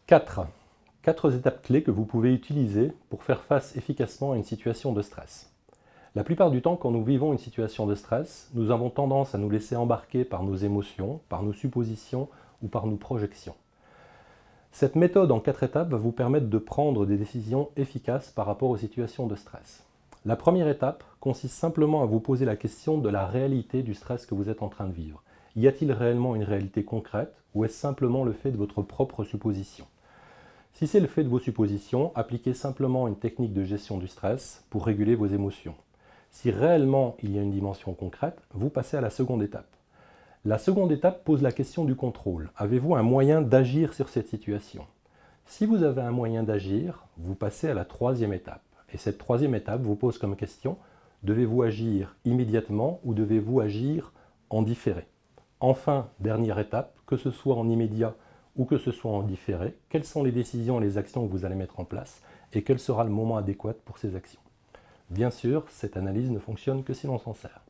Quatre étapes clés que vous pouvez utiliser pour faire face efficacement à une situation de stress. La plupart du temps, quand nous vivons une situation de stress, nous avons tendance à nous laisser embarquer par nos émotions, par nos suppositions ou par nos projections. Cette méthode en 4 étapes va vous permettre de prendre des décisions efficaces par rapport aux situations de stress. La première étape consiste simplement à vous poser la question de la réalité du stress que vous êtes en train de vivre. Y a-t-il réellement une réalité concrète ou est-ce simplement le fait de votre propre supposition ? Si c'est le fait de vos suppositions, appliquez simplement une technique de gestion du stress pour réguler vos émotions. Si réellement il y a une dimension concrète, vous passez à la seconde étape. La seconde étape pose la question du contrôle. Avez-vous un moyen d'agir sur cette situation ? Si vous avez un moyen d'agir, vous passez à la troisième étape. Et cette troisième étape vous pose comme question, devez-vous agir immédiatement ou devez-vous agir en différé ? Enfin, dernière étape, que ce soit en immédiat ou que ce soit en différé, quelles sont les décisions et les actions que vous allez mettre en place et quel sera le moment adéquat pour ces actions. Bien sûr, cette analyse ne fonctionne que si l'on s'en sert.